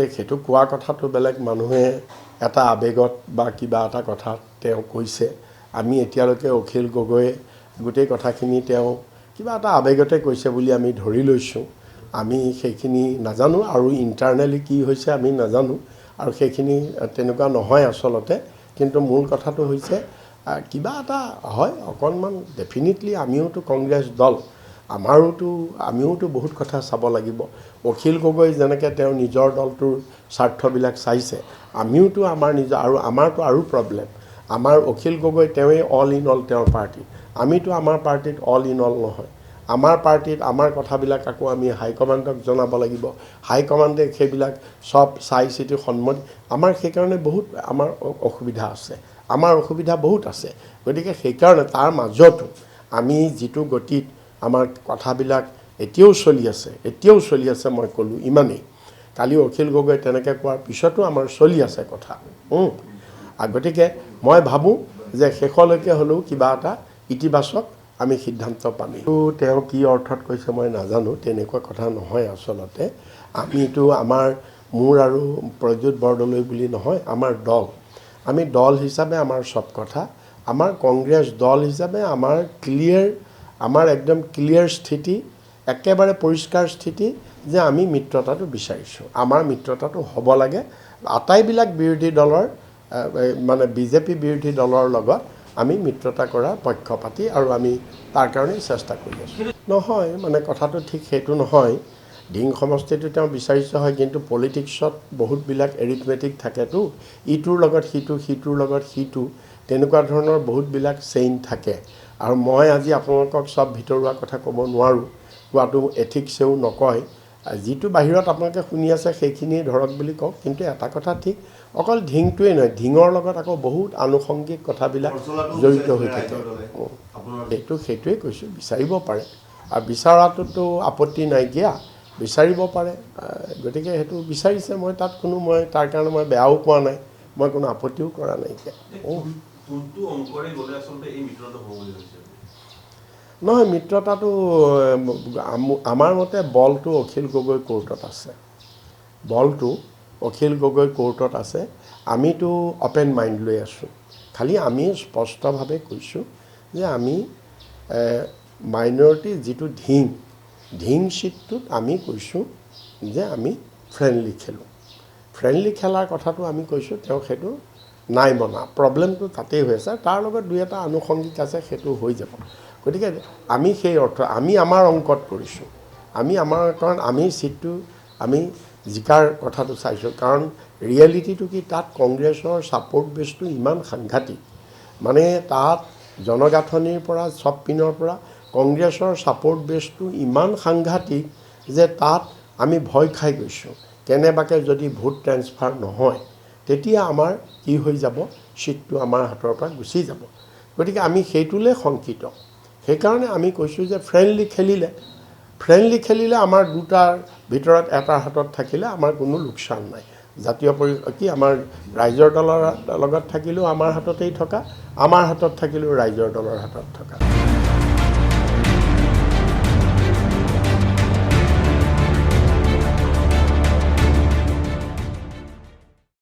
সেইটো কোৱা কথাটো বেলেগ মানুহে এটা আবেগত বা কিবা এটা কথা তেওঁ কৈছে আমি এতিয়ালৈকে অখিল গগৈ গোটেই কথাখিনি তেওঁ কিবা এটা আবেগতে কৈছে বুলি আমি ধৰি লৈছোঁ আমি সেইখিনি নাজানো আৰু ইন্টাৰনেলি কি হৈছে আমি নাজানো আৰু সেইখিনি তেনেকুৱা নহয় আসলতে কিন্তু মূল কথাটো হৈছে কিবা এটা হয় অকনমান ডেফিনেটলি আমিওতো কংগ্ৰেছ দল আমিওতো বহুত কথা চাব লাগিব অখিল গগৈ যেনেকৈ তেওঁ নিজৰ দলটোৰ স্বাৰ্থবিলাক চাইছে আমিওতো আমাৰ নিজৰ আৰু আমাৰতো আৰু প্ৰব্লেম আমাৰ অখিল গগৈ তেওঁই অল ইন অল তেওঁৰ পাৰ্টি আমিতো আমাৰ পাৰ্টিত অল ইন অল নহয় আমাৰ পাৰ্টিত আমাৰ কথাবিলাক আকৌ আমি হাইকমাণ্ডক জনাব লাগিব হাইকমাণ্ডে সেইবিলাক সব চাই চিতি সন্মতি আমাৰ সেইকাৰণে বহুত আমাৰ অসুবিধা আছে আমাৰ অসুবিধা বহুত আছে গতিকে সেইকাৰণে তাৰ মাজতো আমি যিটো গতিত আমাৰ কথাবিলাক এতিয়াও চলি আছে মই ক'লোঁ ইমানেই কালি অখিল গগৈ তেনেকৈ কোৱাৰ পিছতো আমাৰ চলি আছে কথা গতিকে মই ভাবোঁ যে শেষলৈকে হ'লেও কিবা এটা ইতিবাচক আমি সিদ্ধান্ত পাম তেওঁ কি অৰ্থত কৈছে মই নাজানো তেনেকুৱা কথা নহয় আচলতে আমিতো মোৰ আৰু প্ৰদ্যুৎ বৰদলৈ বুলি নহয় আমাৰ দল আমি দল হিচাপে আমাৰ সব কথা আমাৰ কংগ্ৰেছ দল হিচাপে আমাৰ একদম ক্লিয়াৰ স্থিতি একেবাৰে পৰিষ্কাৰ স্থিতি যে আমি মিত্ৰতাটো বিচাৰিছোঁ আমাৰ মিত্ৰতাটো হ'ব লাগে আটাইবিলাক বিৰোধী দলৰ মানে বিজেপি বিৰোধী দলৰ লগত আমি মিত্ৰতা কৰাৰ পক্ষপাতী আৰু আমি তাৰ কাৰণে চেষ্টা কৰি আছোঁ নহয় মানে কথাটো ঠিক সেইটো নহয় ধিং সমষ্টিটো তেওঁ বিচাৰিছে হয় কিন্তু পলিটিক্সত বহুতবিলাক এৰিথমেটিক থাকেতো ইটোৰ লগত সিটোৰ লগত সিটো তেনেকুৱা ধৰণৰ বহুতবিলাক চেইন থাকে আৰু মই আজি আপোনালোকক সব ভিতৰুৱা কথা ক'ব নোৱাৰোঁ কোৱাটো এথিক্সেও নকয় যিটো বাহিৰত আপোনালোকে শুনি আছে সেইখিনি ধৰক বুলি কওক কিন্তু এটা কথা ঠিক অকল ধিংটোৱে নহয় ধিঙৰ লগত আকৌ বহুত আনুষংগিক কথাবিলাক জড়িত হৈ থাকে সেইটোৱে কৈছোঁ বিচাৰিব পাৰে আৰু বিচৰাটোতো আপত্তি নাইকিয়া বিচাৰিব পাৰে গতিকে সেইটো বিচাৰিছে মই তাৰ কাৰণে মই বেয়াও পোৱা নাই মই কোনো আপত্তিও কৰা নাইকিয়া নহয় মিত্ৰতাটো আমাৰ মতে বলটো অখিল গগৈ কোৰ্টত আছে আমিতো অপেন মাইণ্ড লৈ আছোঁ খালি আমি স্পষ্টভাৱে কৈছোঁ যে আমি মাইনৰিটি যিটো ধিং চিটটোত আমি কৈছোঁ যে আমি ফ্ৰেণ্ডলি খেলাৰ কথাটো আমি কৈছোঁ তেওঁ সেইটো নাই মনা প্ৰব্লেমটো তাতেই হৈ আছে তাৰ লগত দুই এটা আনুষংগিক আছে সেইটো হৈ যাব গতিকে আমি সেই আমি আমাৰ অংকত কৰিছোঁ কাৰণ আমি চিটটো আমি জিকাৰ কথাটো চাইছোঁ কাৰণ ৰিয়েলিটিটো কি তাত কংগ্ৰেছৰ ছাপোৰ্ট বেছটো ইমান সাংঘাতিক মানে তাত জনগাঁথনিৰ পৰা সব পিনৰ পৰা কংগ্ৰেছৰ ছাপোৰ্ট বেছটো ইমান সাংঘাতিক যে তাত আমি ভয় খাই গৈছোঁ কেনেবাকৈ যদি ভোট ট্ৰেন্সফাৰ নহয় তেতিয়া আমাৰ কি হৈ যাব চিটটো আমাৰ হাতৰ পৰা গুচি যাব গতিকে আমি সেইটোলৈ শংকিত সেইকাৰণে আমি কৈছোঁ যে ফ্ৰেণ্ডলি খেলিলে আমাৰ দুটাৰ ভিতৰত এটাৰ হাতত থাকিলে আমাৰ কোনো লোকচান নাই আমাৰ ৰাইজৰ দলৰ লগত থাকিলেও আমাৰ হাততেই থকা আমাৰ হাতত থাকিলেও ৰাইজৰ দলৰ হাতত থকা